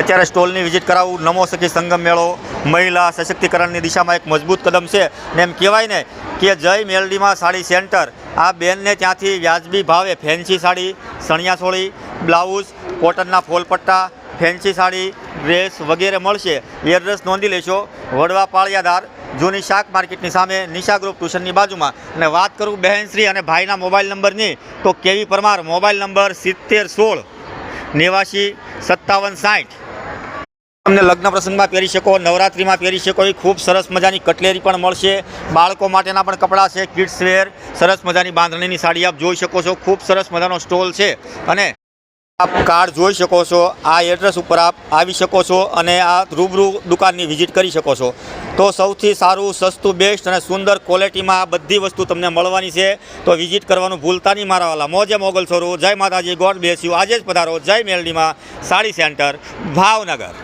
અત્યારે સ્ટોલની વિઝિટ કરાવવું નમો સખી સંગમ મેળો મહિલા સશક્તિકરણની દિશામાં એક મજબૂત કદમ છે ને એમ કહેવાય ને કે જય મેલડીમાં સાડી સેન્ટર આ બેનને ત્યાંથી વ્યાજબી ભાવે ફેન્સી સાડી, સણિયા ચોળી, બ્લાઉઝ, કોટનના ફોલપટ્ટા, ફેન્સી સાડી, ડ્રેસ વગેરે મળશે. એડ્રેસ નોંધી લેશો, વડવા પાળિયાદાર, જૂની શાક માર્કેટની સામે, નિશા ગ્રુપ ટ્યુશનની બાજુમાં. અને વાત કરું બહેનશ્રી અને ભાઈના મોબાઈલ નંબરની તો કેવી પરમાર મોબાઈલ નંબર 7016 89 57 60. તમને લગ્ન પ્રસંગમાં પહેરી શકો, નવરાત્રિમાં પહેરી શકો એ ખૂબ સરસ મજાની કટલેરી પણ મળશે. બાળકો માટેના પણ કપડાં છે, કિડ્સ વેર, સરસ મજાની બાંધણીની સાડી આપ જોઈ શકો છો. ખૂબ સરસ મજાનો સ્ટોલ છે અને આપ કાર્ડ જોઈ શકો છો. આ એડ્રેસ ઉપર આપ આવી શકો છો અને આ રૂબરૂ દુકાનની વિઝિટ કરી શકો છો. તો સૌથી સારું, સસ્તું, બેસ્ટ અને સુંદર ક્વોલિટીમાં આ બધી વસ્તુ તમને મળવાની છે. તો વિઝિટ કરવાનું ભૂલતા નહીં મારા વાલા. મોજે મોગલ છોરું. જય માતાજી, ગોડ બ્લેસ યુ. આજે જ પધારો જય મેલડીમાં સાડી સેન્ટર, ભાવનગર.